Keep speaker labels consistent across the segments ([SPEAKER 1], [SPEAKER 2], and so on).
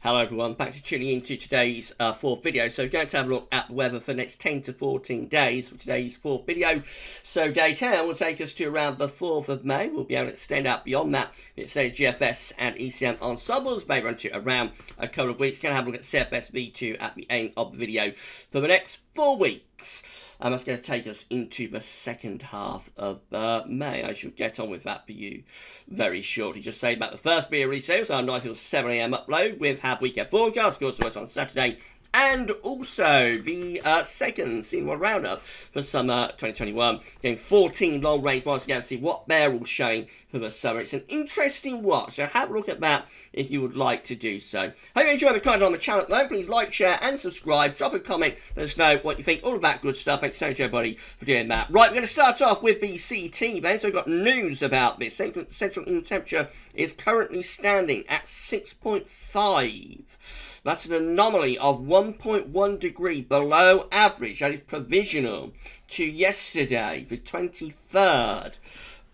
[SPEAKER 1] Hello everyone, thanks for tuning in to today's fourth video. So we're going to have a look at the weather for the next 10 to 14 days for today's fourth video. So day 10 will take us to around the 4th of May. We'll be able to extend out beyond that. It's say GFS and ECM ensembles may run to around a couple of weeks. Going to have a look at CFS V2 at the end of the video for the next 4 weeks. That's going to take us into the second half of May. I shall get on with that for you very shortly. Just say about the first beer resales, our nice little 7 AM upload with Have Weekend Forecast, of course, was on Saturday. And also the second seasonal roundup for summer 2021. Getting 14 long-range miles to go to see what they're all showing for the summer. It's an interesting watch, so have a look at that if you would like to do so. Hope you enjoy the content on the channel though. Please like, share and subscribe. Drop a comment. Let us know what you think. All of that good stuff. Thanks so much everybody for doing that. Right, we're going to start off with the CT then. So we've got news about this. Central in temperature is currently standing at 6.5. That's an anomaly of 1.1 degree below average. That is provisional to yesterday, the 23rd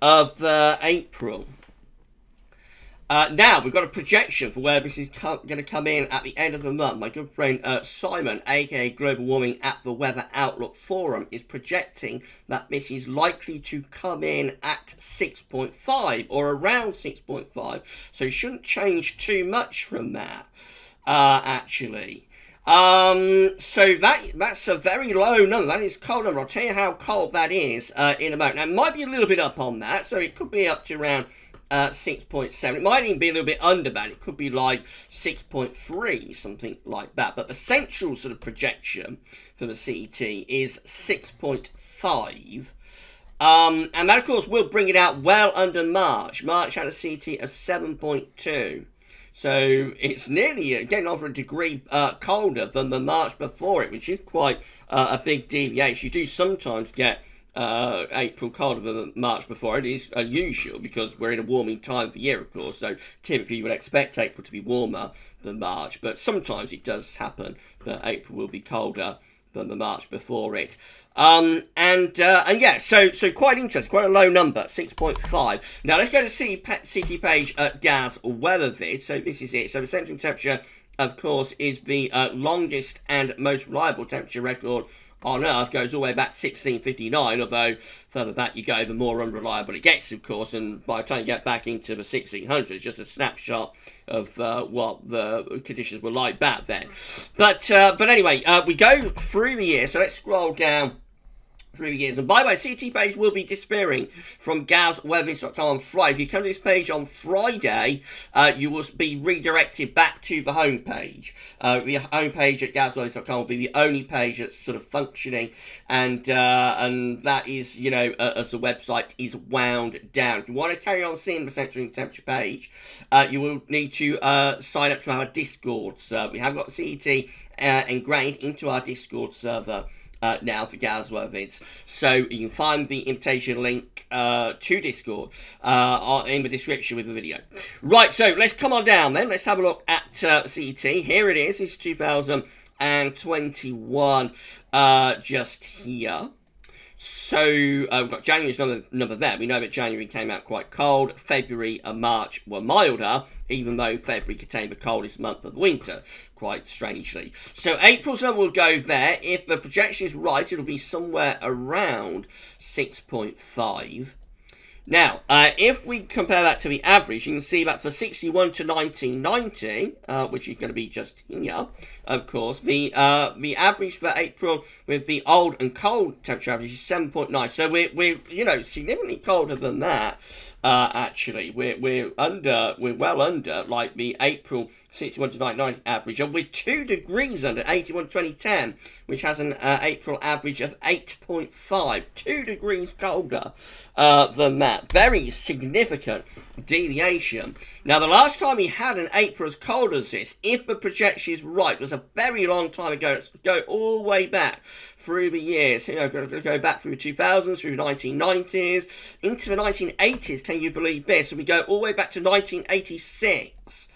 [SPEAKER 1] of April. Now, we've got a projection for where this is going to come in at the end of the month. My good friend Simon, aka Global Warming at the Weather Outlook Forum, is projecting that this is likely to come in at 6.5 or around 6.5. So it shouldn't change too much from that. Actually. So that's a very low number. That is cold number. I'll tell you how cold that is in a moment. Now, it might be a little bit up on that, so it could be up to around 6.7. It might even be a little bit under that. It could be like 6.3, something like that. But the central sort of projection for the CET is 6.5. And that, of course, will bring it out well under March. March had a CET of 7.2. So it's nearly getting over a degree colder than the March before it, which is quite a big deviation. You do sometimes get April colder than the March before. It is unusual because we're in a warming time of the year, of course. So typically you would expect April to be warmer than March, but sometimes it does happen that April will be colder than the March before it. And yeah, so quite interesting, quite a low number, 6.5. Now let's go to CT page at GavsWeatherVids. So this is it. So the central temperature, of course, is the longest and most reliable temperature record on Earth. Goes all the way back to 1659, although further back you go, the more unreliable it gets, of course, and by the time you get back into the 1600s, it's just a snapshot of what the conditions were like back then. But anyway, we go through the year, so let's scroll down through the years. And by the way, CT page will be disappearing from GavsWeatherVids.com on Friday. If you come to this page on Friday, you will be redirected back to the home page. The home page at GavsWeatherVids.com will be the only page that's sort of functioning, and that is, you know, as the website is wound down. If you want to carry on seeing the central temperature page, you will need to sign up to our Discord server. We have got CET ingrained into our Discord server now for GavsWeatherVids. So you can find the invitation link to Discord in the description with the video. Right, so let's come on down then. Let's have a look at CET. Here it is. It's 2021 just here. So we've got January's number there. We know that January came out quite cold. February and March were milder, even though February contained the coldest month of the winter, quite strangely. So April's number will go there. If the projection is right, it'll be somewhere around 6.5. Now, if we compare that to the average, you can see that for 61 to 1990, which is going to be just here, of course, the average for April with the old and cold temperature average is 7.9. So we're you know, significantly colder than that. Actually, we're well under like the April 61 to 1990 average, and we're 2 degrees under 81 to 2010, which has an April average of 8.5. 2 degrees colder than that. Very significant deviation. Now, the last time we had an April as cold as this, if the projection is right, was a very long time ago. Let's go all the way back through the years. You know, going to go back through the 2000s, through the 1990s, into the 1980s. Can you believe this? So we go all the way back to 1986,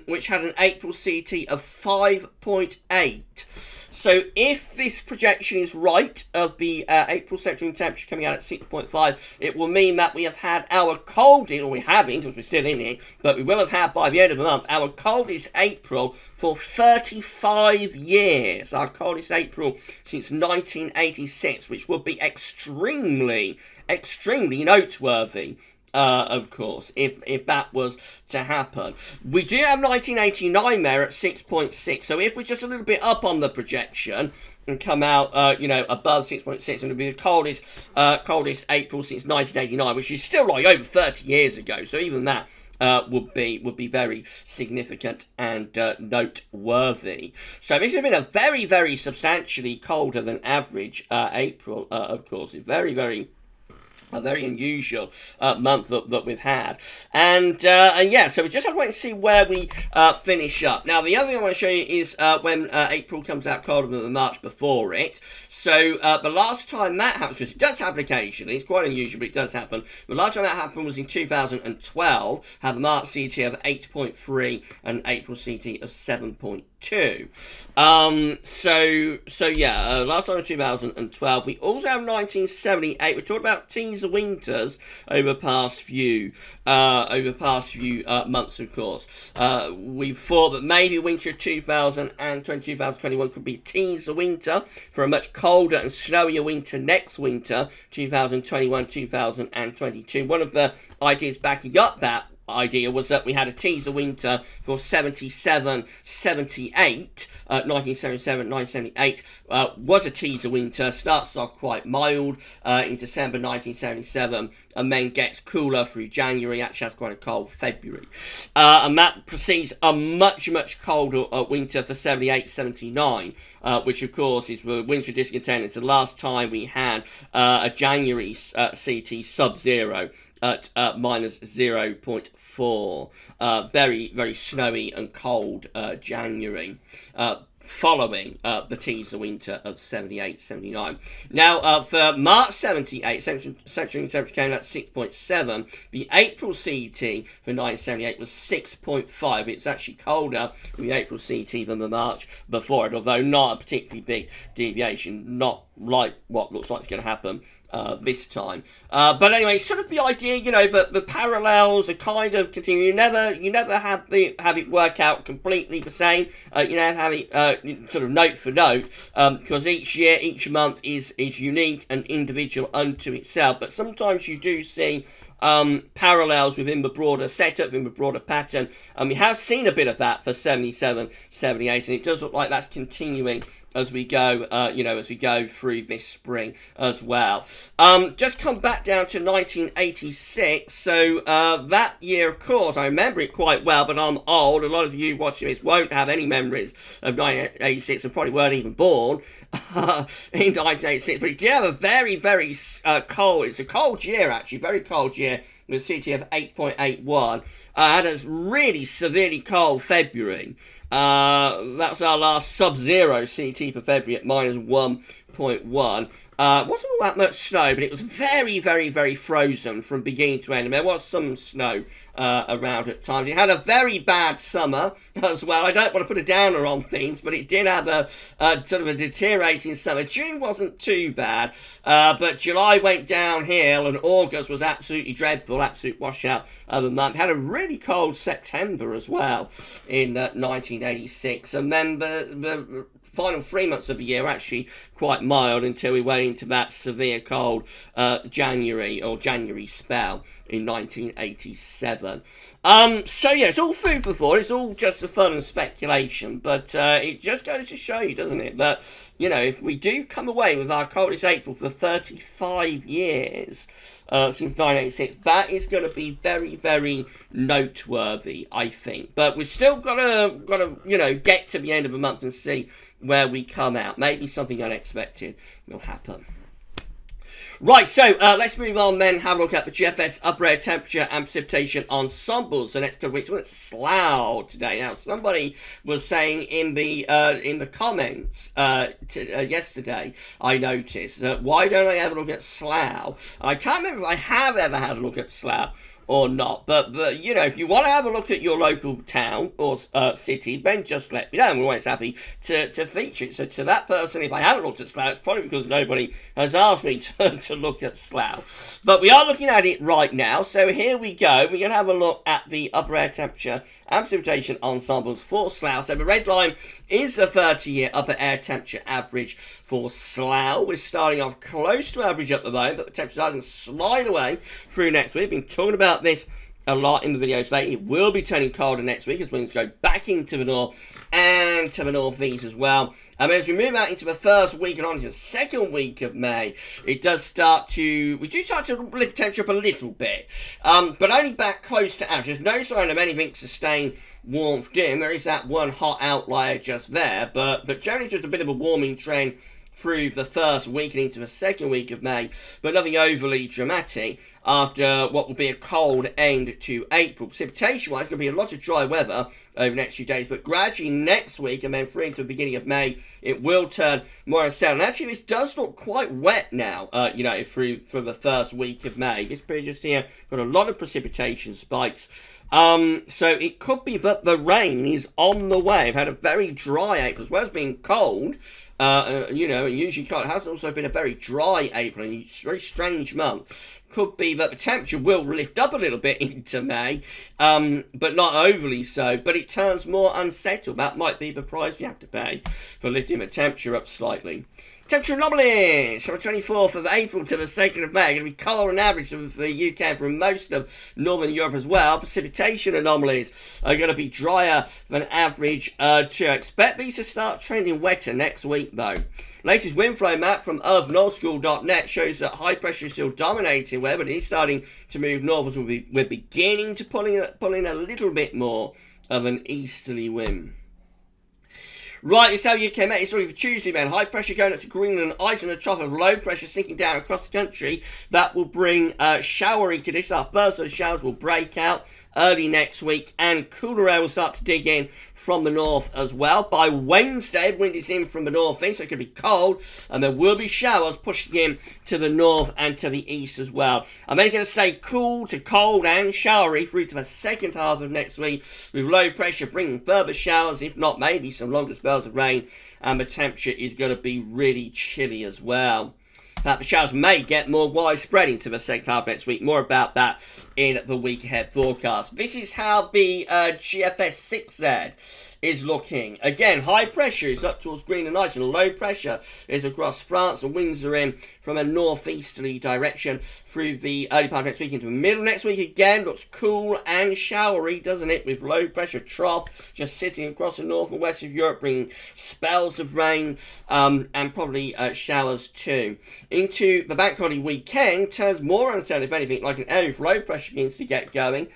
[SPEAKER 1] which had an April CT of 5.8. So if this projection is right of the April central temperature coming out at 6.5, it will mean that we have had our coldest, or we haven't because we're still in it, but we will have had by the end of the month our coldest April for 35 years. Our coldest April since 1986, which would be extremely noteworthy. Of course, if that was to happen. We do have 1989 there at 6.6, so if we're just a little bit up on the projection and come out, you know, above 6.6, it would be the coldest April since 1989, which is still like over 30 years ago, so even that would be very significant and noteworthy. So this has been a very substantially colder than average April, of course. It's a very unusual month that we've had. And yeah, so we just have to wait and see where we finish up. Now, the other thing I want to show you is when April comes out colder than the March before it. So the last time that happens, because it does happen occasionally, it's quite unusual, but it does happen. The last time that happened was in 2012, had the March CT of 8.3 and April CT of 7.2. So yeah, last time in 2012. We also have 1978. We talked about teaser winters over past few months, of course. We thought that maybe winter 2020, 2021 could be teaser winter for a much colder and snowier winter next winter, 2021, 2022. One of the ideas backing up that idea was that we had a teaser winter for 77, 78, 1977, 1978 was a teaser winter, starts off quite mild in December 1977 and then gets cooler through January, actually has quite a cold February. And that precedes a much colder winter for 78, 79, which of course is the winter discontent. It's the last time we had a January CT sub-zero at minus 0.4. Very snowy and cold January. Following the teaser winter of 78, 79. Now, for March 78, central temperature came out 6.7. The April CT for 1978 was 6.5. It's actually colder in the April CT than the March before it, although not a particularly big deviation, not like what looks like it's going to happen this time. But anyway, sort of the idea, you know, but the parallels are kind of continuing. You never have it work out completely the same. You never have it sort of note for note, because each month is unique and individual unto itself. But sometimes you do see parallels within the broader setup, within the broader pattern, and we have seen a bit of that for 77, 78, and it does look like that's continuing as we go, you know, as we go through this spring as well. Just come back down to 1986. So that year, of course, I remember it quite well, but I'm old. A lot of you watching this won't have any memories of 1986 and probably weren't even born in 1986. But it did have a very cold. It's a cold year, actually, very cold year, with a CT of 8.81. Had a really severely cold February. That's our last sub-zero CT for February at minus 1.1. Wasn't all that much snow, but it was very frozen from beginning to end. And there was some snow around at times. It had a very bad summer as well. I don't want to put a downer on things, but it did have a sort of a deteriorating summer. June wasn't too bad, but July went downhill and August was absolutely dreadful, absolute washout of a month. Had a really cold September as well in 1986, and then the final 3 months of the year were actually quite mild until we went into that severe cold January spell in 1987. So yeah, it's all food for thought. It's all just a fun and speculation, but it just goes to show you, doesn't it, that, you know, if we do come away with our coldest April for 35 years since 1986, that is going to be very noteworthy, I think. But we're still gotta you know, get to the end of the month and see where we come out. Maybe something unexpected will happen. Right, so let's move on then, have a look at the GFS upper air temperature and precipitation ensembles the next couple of weeks. We're at Slough today. Now, somebody was saying in the comments yesterday, I noticed that why don't I ever look at Slough? I can't remember if I have ever had a look at Slough or not. But you know, if you want to have a look at your local town or city, then just let me know. We're always happy to feature it. So to that person, if I haven't looked at Slough, it's probably because nobody has asked me to look at Slough. But we are looking at it right now. So here we go. We're going to have a look at the upper air temperature and precipitation ensembles for Slough. So the red line is a 30-year upper air temperature average for Slough. We're starting off close to average at the moment, but the temperature is going to slide away through next week. We've been talking about this a lot in the videos lately. It will be turning colder next week as winds go back into the north and to the northeast as well. As we move out into the first week and on into the second week of May, it does start to, we do start to lift the temperature up a little bit, but only back close to average. There's no sign of anything sustained warmth dim. There is that one hot outlier just there, but generally just a bit of a warming trend through the first week and into the second week of May, but nothing overly dramatic after what will be a cold end to April. Precipitation-wise, going to be a lot of dry weather over the next few days, but gradually next week and then through into the beginning of May, it will turn more unsettled. And actually, this does look quite wet now, you know, through the first week of May. This period just here got a lot of precipitation spikes. So it could be that the rain is on the way. I've had a very dry April, as well as being cold. You know, usually cold. It has also been a very dry April, and it's a very strange month. Could be that the temperature will lift up a little bit into May, but not overly so. But it turns more unsettled. That might be the price you have to pay for lifting the temperature up slightly. Temperature anomalies from the 24th of April to the 2nd of May. Going to be colder on average for the UK and for most of Northern Europe as well. Precipitation anomalies are going to be drier than average too. Expect these to start trending wetter next week though. Latest wind flow map from earthnorthschool.net shows that high pressure is still dominating weather, but it is starting to move northwards. We're beginning to pull in a little bit more of an easterly wind. Right, this is how UK Met is looking for Tuesday, then. High pressure going up to Greenland and Iceland, a trough of low pressure sinking down across the country. That will bring showery conditions. Our first of the showers will break out early next week, and cooler air will start to dig in from the north as well. By Wednesday, wind is in from the northeast, so it could be cold, and there will be showers pushing in to the north and to the east as well. I'm then going to stay cool to cold and showery through to the second half of next week, with low pressure bringing further showers, if not maybe some longer spells of rain, and the temperature is going to be really chilly as well. The showers may get more widespread into the second half next week. More about that in the week ahead forecast. This is how the GFS 6Z is looking. Again, high pressure is up towards Greenland and Iceland. Low pressure is across France, and winds are in from a northeasterly direction through the early part of next week into the middle. Next week again looks cool and showery, doesn't it? With low pressure trough just sitting across the north and west of Europe, bringing spells of rain and probably showers too. Into the bank holiday weekend, turns more unsettled, if anything, like an area of low pressure begins to get going,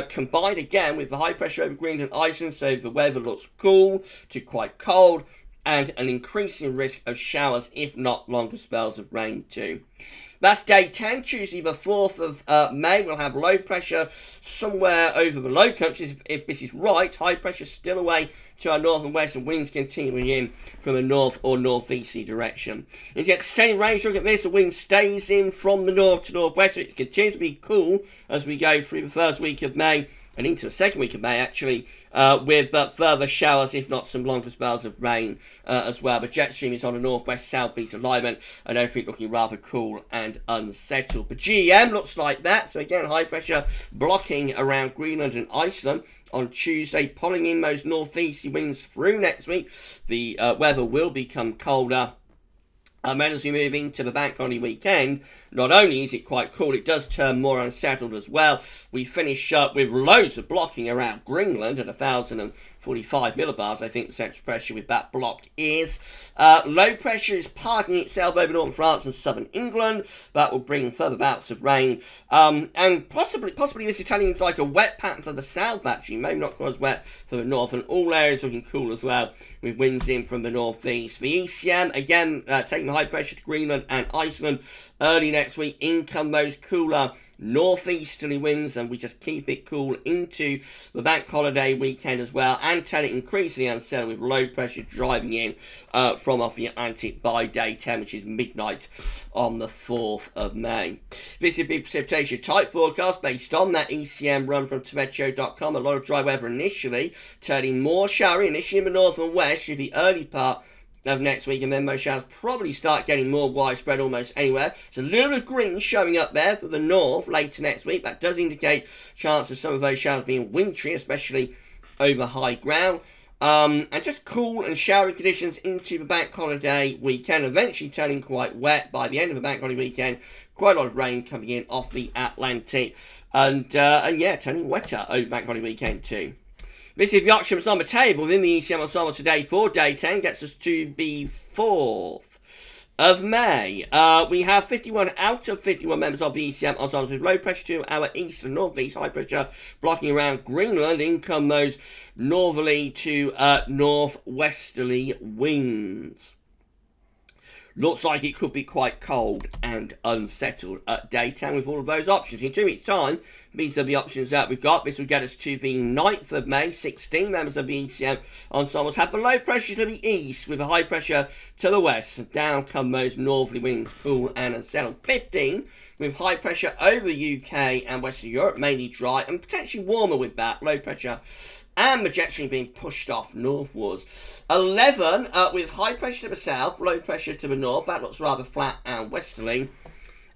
[SPEAKER 1] combined again with the high pressure over Greenland and Iceland, so the weather looks cool to quite cold, and an increasing risk of showers, if not longer spells of rain too. That's day 10, Tuesday the 4th of May. We'll have low pressure somewhere over the low countries, if this is right. High pressure still away to our north and west, and winds continuing in from a north or northeasterly direction. In the extended range, look at this. The wind stays in from the north to northwest, so it continues to be cool as we go through the first week of May and into the second week of May, actually, with further showers, if not some longer spells of rain as well. But jet stream is on a northwest-southeast alignment, and everything looking rather cool and unsettled. But GEM looks like that. So again, high pressure blocking around Greenland and Iceland on Tuesday, pulling in those northeasterly winds through next week. The weather will become colder. And then as we move into the bank holiday weekend, not only is it quite cool, it does turn more unsettled as well. We finish up with loads of blocking around Greenland at 1,045 millibars, I think the central pressure with that block is. Low pressure is parking itself over northern France and southern England. That will bring further bouts of rain. And possibly this is turning into like a wet pattern for the south, actually. Maybe not quite as wet for the north. And all areas looking cool as well, with winds in from the northeast. The ECM, again, taking the high pressure to Greenland and Iceland. Early next week, in come those cooler northeasterly winds, and we just keep it cool into the bank holiday weekend as well, and turn it increasingly unsettled with low pressure driving in from off the Atlantic by day 10, which is midnight on the 4th of May. This is big precipitation type forecast based on that ECM run from Tameteo.com. A lot of dry weather initially, turning more showery initially in the north and west through the early part of next week, and then most showers probably start getting more widespread almost anywhere. So a little bit of green showing up there for the north later next week. That does indicate chance of some of those showers being wintry, especially over high ground. And just cool and showery conditions into the bank holiday weekend, eventually turning quite wet by the end of the bank holiday weekend. Quite a lot of rain coming in off the Atlantic, and yeah, turning wetter over bank holiday weekend too. This is the options on the table within the ECM ensemble today for day 10. Gets us to the 4th of May. We have 51 out of 51 members of the ECM ensembles with low pressure to our east and northeast, high pressure blocking around Greenland. In come those northerly to northwesterly winds. Looks like it could be quite cold and unsettled at daytime with all of those options. In 2 weeks' time, these are the options that we've got. This will get us to the 9th of May. 16 members of the ECM ensembles have the low pressure to the east with a high pressure to the west. Down come those northerly winds, cool and unsettled. 15 with high pressure over UK and Western Europe, mainly dry and potentially warmer with that. Low pressure and the jet stream being pushed off northwards. 11 with high pressure to the south, low pressure to the north. That looks rather flat and westerly.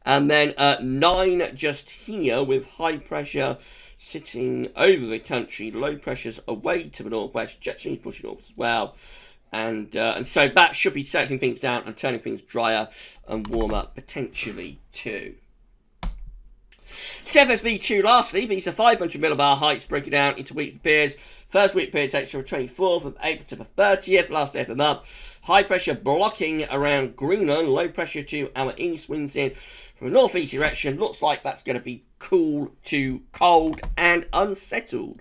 [SPEAKER 1] And then 9 just here with high pressure sitting over the country. Low pressures away to the northwest. Jet stream pushing north as well. And so that should be settling things down and turning things drier and warmer potentially too. CFSV2 lastly, these are 500 millibar heights broken down into weekly periods. First week period takes from the 24th of April to the 30th, last day of the month. High pressure blocking around Greenland, low pressure to our east, winds in from a northeast direction. Looks like that's going to be cool to cold and unsettled.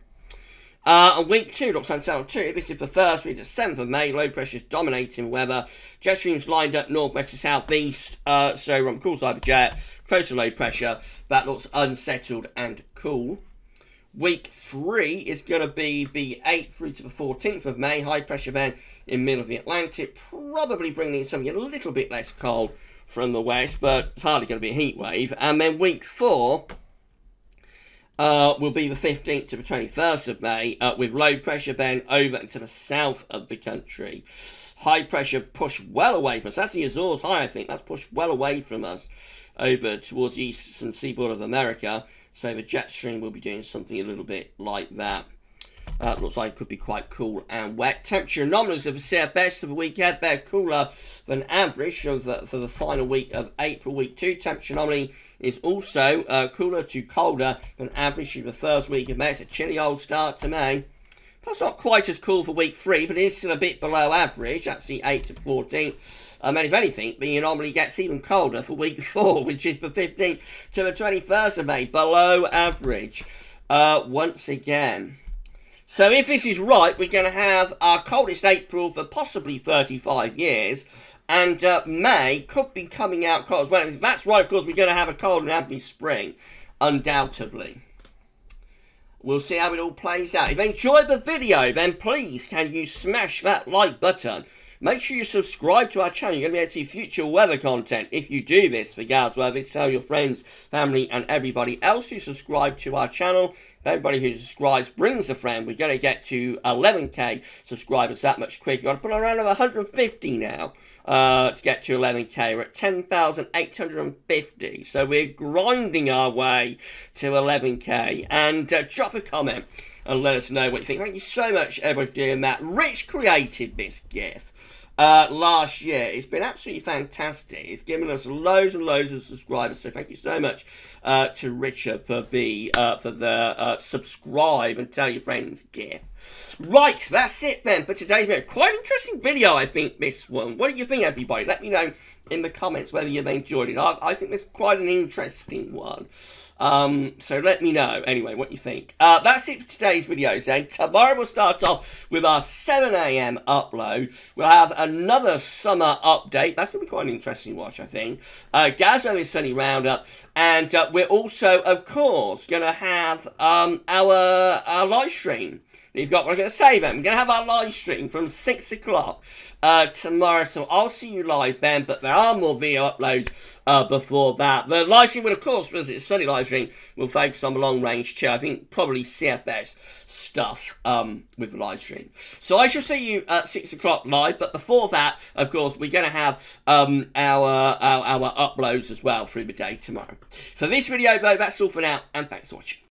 [SPEAKER 1] And week 2 looks unsettled too. This is the 1st through the 7th of May. Low pressures dominating weather. Jet streams lined up northwest to southeast. So we're on the cool side of the jet. Close to low pressure. That looks unsettled and cool. Week 3 is going to be the 8th through to the 14th of May. High pressure then in the middle of the Atlantic. Probably bringing in something a little bit less cold from the west. But it's hardly going to be a heat wave. And then week 4... will be the 15th to the 21st of May, with low pressure then over into the south of the country. High pressure pushed well away from us. That's the Azores high, I think. That's pushed well away from us over towards the eastern seaboard of America. So the jet stream will be doing something a little bit like that. Looks like it could be quite cool and wet. Temperature anomalies of the CFS of the weekend. They're cooler than average for the final week of April, week 2. Temperature anomaly is also cooler to colder than average in the first week of May. It's a chilly old start to May. That's not quite as cool for week 3, but it is still a bit below average. That's the 8th to 14th. And if anything, the anomaly gets even colder for week 4, which is the 15th to the 21st of May. Below average once again. So if this is right, we're going to have our coldest April for possibly 35 years. And May could be coming out cold as well. If that's right, of course, we're going to have a cold and happy spring. Undoubtedly. We'll see how it all plays out. If you enjoyed the video, then please can you smash that like button. Make sure you subscribe to our channel. You're going to be able to see future weather content. If you do this for GavsWeatherVids, tell your friends, family, and everybody else to subscribe to our channel. Everybody who subscribes brings a friend. We're going to get to 11k subscribers that much quicker. We've got to put around 150 now to get to 11k. We're at 10,850. So we're grinding our way to 11k. And drop a comment and let us know what you think. Thank you so much, everybody, for doing that. Rich created this GIF last year. It's been absolutely fantastic. It's given us loads and loads of subscribers. So thank you so much to Richard for the subscribe and tell your friends GIF. Right, that's it then for today's video. Quite an interesting video, I think, this one. What do you think, everybody? Let me know in the comments whether you've enjoyed it. I think it's quite an interesting one. So let me know, anyway, what you think. That's it for today's videos, then. Tomorrow we'll start off with our 7 AM upload. We'll have another summer update. That's going to be quite an interesting watch, I think. GavsWeatherVids Sunny Roundup. And we're also, of course, going to have our live stream. We're going to say then, we're going to have our live stream from 6 o'clock tomorrow, so I'll see you live then, but there are more video uploads before that. The live stream will, of course, because it's a Sunny live stream, will focus on the Longrange too. I think probably CFS stuff with the live stream. So I shall see you at 6 o'clock live, but before that, of course, we're going to have our uploads as well through the day tomorrow. So this video, though, that's all for now, and thanks for watching.